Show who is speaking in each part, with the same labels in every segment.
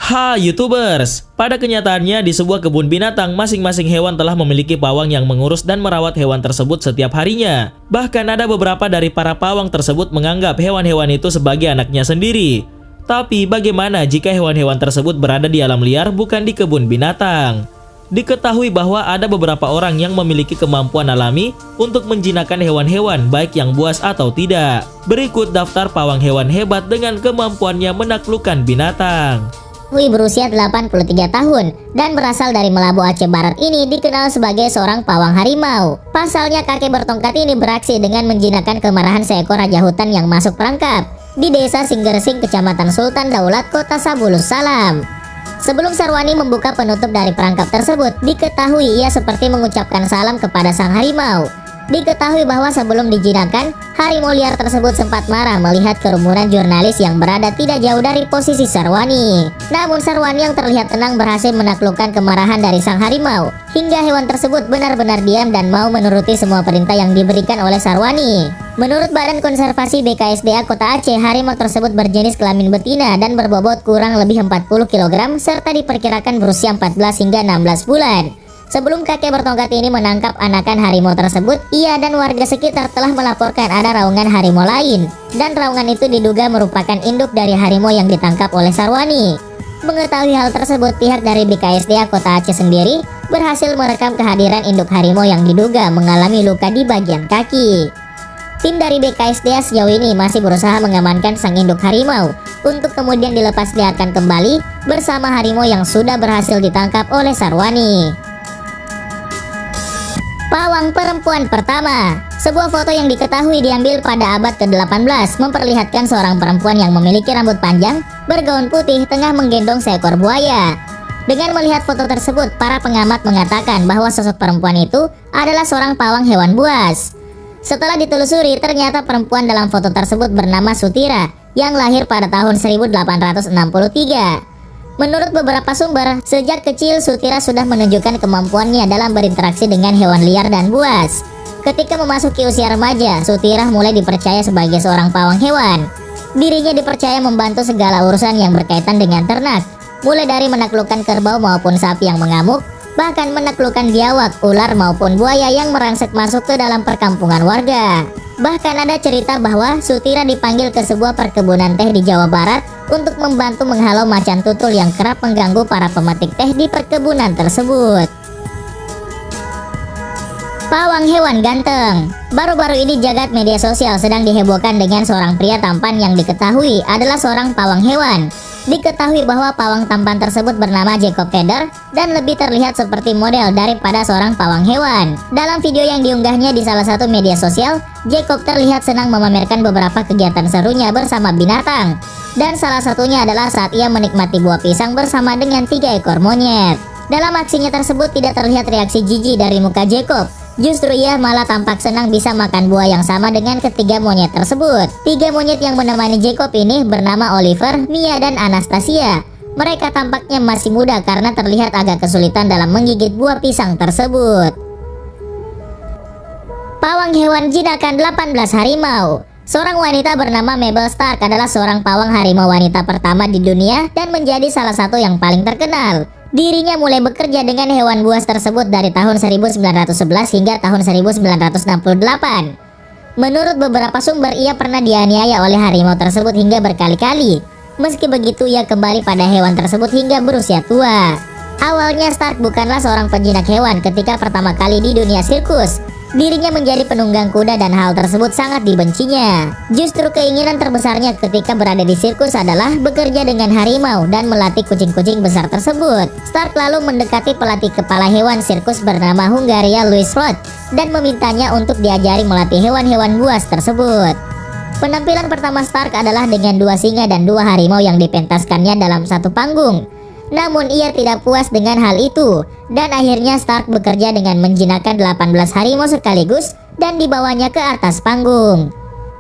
Speaker 1: Ha YouTubers, pada kenyataannya di sebuah kebun binatang masing-masing hewan telah memiliki pawang yang mengurus dan merawat hewan tersebut setiap harinya. Bahkan ada beberapa dari para pawang tersebut menganggap hewan-hewan itu sebagai anaknya sendiri. Tapi bagaimana jika hewan-hewan tersebut berada di alam liar bukan di kebun binatang? Diketahui bahwa ada beberapa orang yang memiliki kemampuan alami untuk menjinakkan hewan-hewan baik yang buas atau tidak. Berikut daftar pawang hewan hebat dengan kemampuannya menaklukkan binatang.
Speaker 2: Berusia 83 tahun dan berasal dari Melabu Aceh Barat ini dikenal sebagai seorang pawang harimau. Pasalnya kakek bertongkat ini beraksi dengan menjinakkan kemarahan seekor raja hutan yang masuk perangkap di desa Singgersing, Kecamatan Sultan Daulat, Kota Sabulus Salam. Sebelum Sarwani membuka penutup dari perangkap tersebut, diketahui ia seperti mengucapkan salam kepada sang harimau. Diketahui bahwa sebelum dijinakkan, harimau liar tersebut sempat marah melihat kerumunan jurnalis yang berada tidak jauh dari posisi Sarwani. Namun Sarwani yang terlihat tenang berhasil menaklukkan kemarahan dari sang harimau, hingga hewan tersebut benar-benar diam dan mau menuruti semua perintah yang diberikan oleh Sarwani. Menurut Badan Konservasi BKSDA Kota Aceh, harimau tersebut berjenis kelamin betina dan berbobot kurang lebih 40 kg serta diperkirakan berusia 14 hingga 16 bulan. Sebelum kakek bertongkat ini menangkap anakan harimau tersebut, ia dan warga sekitar telah melaporkan ada raungan harimau lain. Dan raungan itu diduga merupakan induk dari harimau yang ditangkap oleh Sarwani. Mengetahui hal tersebut, pihak dari BKSDA Kota Aceh sendiri berhasil merekam kehadiran induk harimau yang diduga mengalami luka di bagian kaki. Tim dari BKSDA sejauh ini masih berusaha mengamankan sang induk harimau untuk kemudian dilepas liarkan kembali bersama harimau yang sudah berhasil ditangkap oleh Sarwani. Pawang perempuan pertama. Sebuah foto yang diketahui diambil pada abad ke-18 memperlihatkan seorang perempuan yang memiliki rambut panjang, bergaun putih, tengah menggendong seekor buaya. Dengan melihat foto tersebut, para pengamat mengatakan bahwa sosok perempuan itu adalah seorang pawang hewan buas. Setelah ditelusuri, ternyata perempuan dalam foto tersebut bernama Sutira yang lahir pada tahun 1863. Menurut beberapa sumber, sejak kecil Sutira sudah menunjukkan kemampuannya dalam berinteraksi dengan hewan liar dan buas. Ketika memasuki usia remaja, Sutira mulai dipercaya sebagai seorang pawang hewan. Dirinya dipercaya membantu segala urusan yang berkaitan dengan ternak, mulai dari menaklukkan kerbau maupun sapi yang mengamuk, bahkan menaklukkan biawak, ular maupun buaya yang merangsek masuk ke dalam perkampungan warga. Bahkan ada cerita bahwa Sutira dipanggil ke sebuah perkebunan teh di Jawa Barat untuk membantu menghalau macan tutul yang kerap mengganggu para pemetik teh di perkebunan tersebut. Pawang hewan ganteng. Baru-baru ini jagat media sosial sedang dihebohkan dengan seorang pria tampan yang diketahui adalah seorang pawang hewan. Diketahui bahwa pawang tampan tersebut bernama Jacob Feder dan lebih terlihat seperti model daripada seorang pawang hewan. Dalam video yang diunggahnya di salah satu media sosial, Jacob terlihat senang memamerkan beberapa kegiatan serunya bersama binatang. Dan salah satunya adalah saat ia menikmati buah pisang bersama dengan 3 ekor monyet. Dalam aksinya tersebut tidak terlihat reaksi jijik dari muka Jacob. Justru ia malah tampak senang bisa makan buah yang sama dengan ketiga monyet tersebut. 3 monyet yang menemani Jacob ini bernama Oliver, Mia, dan Anastasia. Mereka tampaknya masih muda karena terlihat agak kesulitan dalam menggigit buah pisang tersebut. Pawang hewan jinakan 18 harimau. Seorang wanita bernama Mabel Stark adalah seorang pawang harimau wanita pertama di dunia dan menjadi salah satu yang paling terkenal. Dirinya mulai bekerja dengan hewan buas tersebut dari tahun 1911 hingga tahun 1968. Menurut beberapa sumber, ia pernah dianiaya oleh harimau tersebut hingga berkali-kali. Meski begitu, ia kembali pada hewan tersebut hingga berusia tua. Awalnya Stark bukanlah seorang penjinak hewan ketika pertama kali di dunia sirkus. Dirinya menjadi penunggang kuda dan hal tersebut sangat dibencinya. Justru keinginan terbesarnya ketika berada di sirkus adalah bekerja dengan harimau dan melatih kucing-kucing besar tersebut. Stark lalu mendekati pelatih kepala hewan sirkus bernama Hungaria Louis Roth dan memintanya untuk diajari melatih hewan-hewan buas tersebut. Penampilan pertama Stark adalah dengan 2 singa dan 2 harimau yang dipentaskannya dalam satu panggung. Namun ia tidak puas dengan hal itu dan akhirnya Stark bekerja dengan menjinakkan 18 harimau sekaligus dan dibawanya ke atas panggung.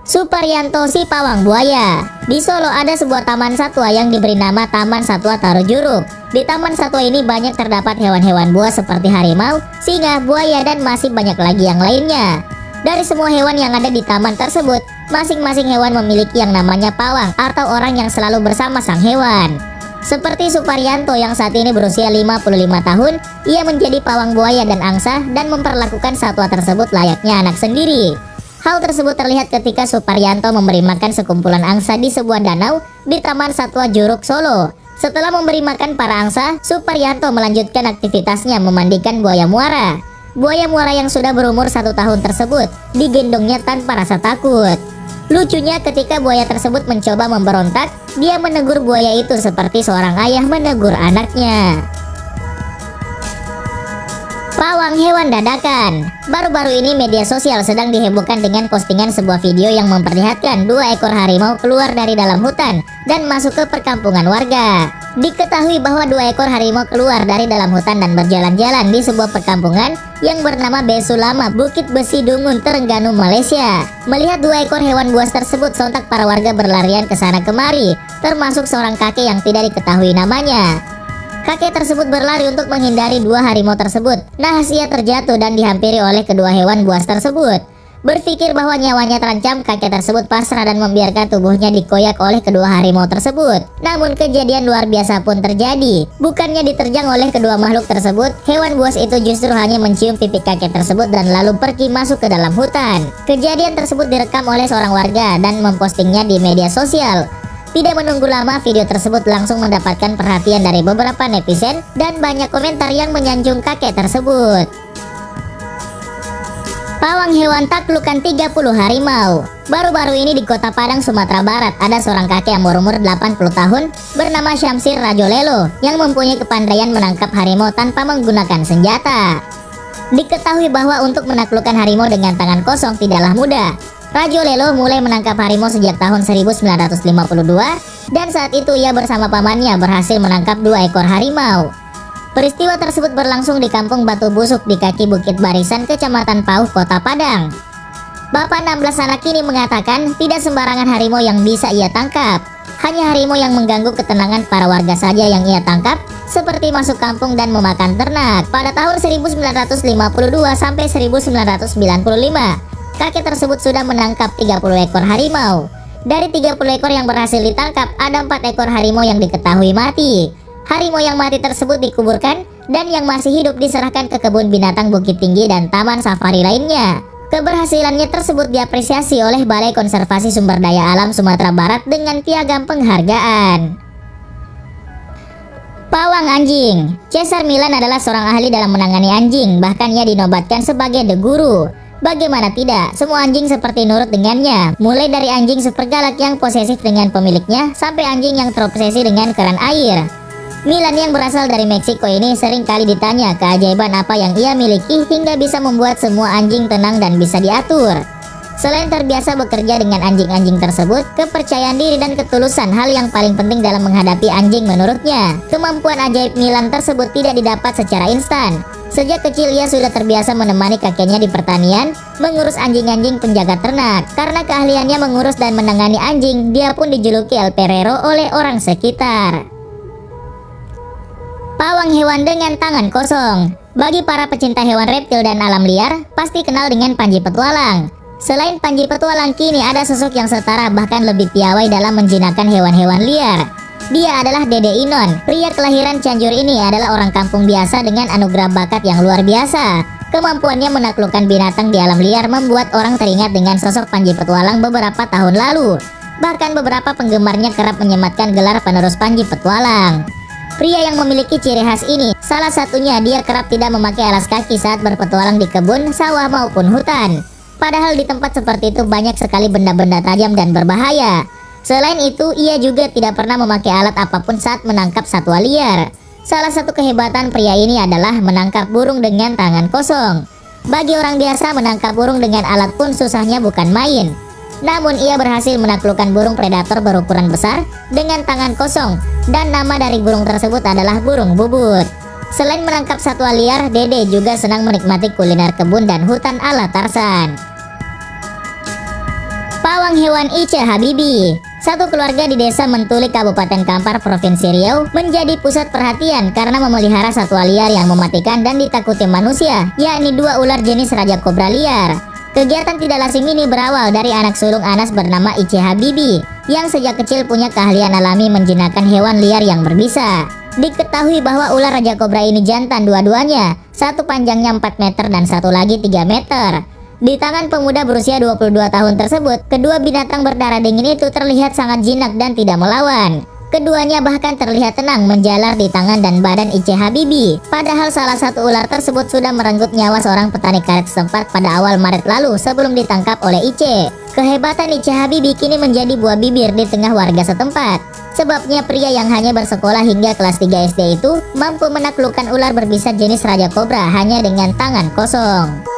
Speaker 2: Suparyanto si pawang buaya. Di Solo ada sebuah taman satwa yang diberi nama Taman Satwa Tarujuruk. Di taman satwa ini banyak terdapat hewan-hewan buas seperti harimau, singa, buaya, dan masih banyak lagi yang lainnya. Dari semua hewan yang ada di taman tersebut, masing-masing hewan memiliki yang namanya pawang atau orang yang selalu bersama sang hewan. Seperti Suparyanto yang saat ini berusia 55 tahun, ia menjadi pawang buaya dan angsa dan memperlakukan satwa tersebut layaknya anak sendiri. Hal tersebut terlihat ketika Suparyanto memberi makan sekumpulan angsa di sebuah danau di Taman Satwa Juruk, Solo. Setelah memberi makan para angsa, Suparyanto melanjutkan aktivitasnya memandikan buaya muara. Buaya muara yang sudah berumur 1 tahun tersebut digendongnya tanpa rasa takut. Lucunya ketika buaya tersebut mencoba memberontak, dia menegur buaya itu seperti seorang ayah menegur anaknya. Pawang hewan dadakan. Baru-baru ini media sosial sedang dihebohkan dengan postingan sebuah video yang memperlihatkan 2 ekor harimau keluar dari dalam hutan dan masuk ke perkampungan warga. Diketahui bahwa 2 ekor harimau keluar dari dalam hutan dan berjalan-jalan di sebuah perkampungan yang bernama Besulama, Bukit Besi Dungun, Terengganu, Malaysia. Melihat 2 ekor hewan buas tersebut, sontak para warga berlarian ke sana kemari, termasuk seorang kakek yang tidak diketahui namanya. Kakek tersebut berlari untuk menghindari 2 harimau tersebut. Nahas ia terjatuh dan dihampiri oleh kedua hewan buas tersebut. Berpikir bahwa nyawanya terancam, kakek tersebut pasrah dan membiarkan tubuhnya dikoyak oleh kedua harimau tersebut. Namun kejadian luar biasa pun terjadi. Bukannya diterjang oleh kedua makhluk tersebut, hewan buas itu justru hanya mencium pipi kakek tersebut dan lalu pergi masuk ke dalam hutan. Kejadian tersebut direkam oleh seorang warga dan mempostingnya di media sosial. Tidak menunggu lama, video tersebut langsung mendapatkan perhatian dari beberapa netizen dan banyak komentar yang menyanjung kakek tersebut. Pawang hewan taklukan 30 harimau. Baru-baru ini di Kota Padang, Sumatera Barat, ada seorang kakek yang berumur 80 tahun bernama Syamsir Rajolelo yang mempunyai kepandaian menangkap harimau tanpa menggunakan senjata. Diketahui bahwa untuk menaklukkan harimau dengan tangan kosong tidaklah mudah. Rajolelo mulai menangkap harimau sejak tahun 1952 dan saat itu ia bersama pamannya berhasil menangkap 2 ekor harimau. Peristiwa tersebut berlangsung di Kampung Batu Busuk di kaki Bukit Barisan, Kecamatan Pauh, Kota Padang. Bapak 16 anak ini mengatakan tidak sembarangan harimau yang bisa ia tangkap. Hanya harimau yang mengganggu ketenangan para warga saja yang ia tangkap, seperti masuk kampung dan memakan ternak. Pada tahun 1952 sampai 1995, kakek tersebut sudah menangkap 30 ekor harimau. Dari 30 ekor yang berhasil ditangkap, ada 4 ekor harimau yang diketahui mati. Harimau yang mati tersebut dikuburkan dan yang masih hidup diserahkan ke kebun binatang Bukit Tinggi dan taman safari lainnya. Keberhasilannya tersebut diapresiasi oleh Balai Konservasi Sumber Daya Alam Sumatera Barat dengan piagam penghargaan. Pawang anjing. Cesar Milan adalah seorang ahli dalam menangani anjing, bahkan ia dinobatkan sebagai The Guru. Bagaimana tidak, semua anjing seperti nurut dengannya. Mulai dari anjing super galak yang posesif dengan pemiliknya, sampai anjing yang terobsesi dengan keran air. Milan yang berasal dari Meksiko ini sering kali ditanya keajaiban apa yang ia miliki hingga bisa membuat semua anjing tenang dan bisa diatur. Selain terbiasa bekerja dengan anjing-anjing tersebut, kepercayaan diri dan ketulusan hal yang paling penting dalam menghadapi anjing menurutnya. Kemampuan ajaib Milan tersebut tidak didapat secara instan. Sejak kecil ia sudah terbiasa menemani kakeknya di pertanian, mengurus anjing-anjing penjaga ternak. Karena keahliannya mengurus dan menangani anjing, dia pun dijuluki El Perrero oleh orang sekitar. Pawang hewan dengan tangan kosong. Bagi para pecinta hewan reptil dan alam liar, pasti kenal dengan Panji Petualang. Selain Panji Petualang, kini ada sosok yang setara bahkan lebih piawai dalam menjinakkan hewan-hewan liar. Dia adalah Dede Inon. Pria kelahiran Cianjur ini adalah orang kampung biasa dengan anugerah bakat yang luar biasa. Kemampuannya menaklukkan binatang di alam liar membuat orang teringat dengan sosok Panji Petualang beberapa tahun lalu. Bahkan beberapa penggemarnya kerap menyematkan gelar penerus Panji Petualang. Pria yang memiliki ciri khas ini, salah satunya dia kerap tidak memakai alas kaki saat berpetualang di kebun, sawah maupun hutan. Padahal di tempat seperti itu banyak sekali benda-benda tajam dan berbahaya. Selain itu, ia juga tidak pernah memakai alat apapun saat menangkap satwa liar. Salah satu kehebatan pria ini adalah menangkap burung dengan tangan kosong. Bagi orang biasa, menangkap burung dengan alat pun susahnya bukan main. Namun ia berhasil menaklukkan burung predator berukuran besar dengan tangan kosong, dan nama dari burung tersebut adalah burung bubut. Selain menangkap satwa liar, Dede juga senang menikmati kuliner kebun dan hutan ala Tarsan. Pawang hewan Ice Habibi. Satu keluarga di desa Mentulik, Kabupaten Kampar, Provinsi Riau menjadi pusat perhatian karena memelihara satwa liar yang mematikan dan ditakuti manusia, yakni 2 ular jenis raja kobra liar. Kegiatan tidak lazim ini berawal dari anak sulung Anas bernama Ice Habibi yang sejak kecil punya keahlian alami menjinakkan hewan liar yang berbisa. Diketahui bahwa ular raja kobra ini jantan dua-duanya, satu panjangnya 4 meter dan satu lagi 3 meter. Di tangan pemuda berusia 22 tahun tersebut, kedua binatang berdarah dingin itu terlihat sangat jinak dan tidak melawan. Keduanya bahkan terlihat tenang menjalar di tangan dan badan Ice Habibie. Padahal salah satu ular tersebut sudah merenggut nyawa seorang petani karet setempat pada awal Maret lalu sebelum ditangkap oleh Ice. Kehebatan Ice Habibie kini menjadi buah bibir di tengah warga setempat. Sebabnya pria yang hanya bersekolah hingga kelas 3 SD itu mampu menaklukkan ular berbisa jenis raja kobra hanya dengan tangan kosong.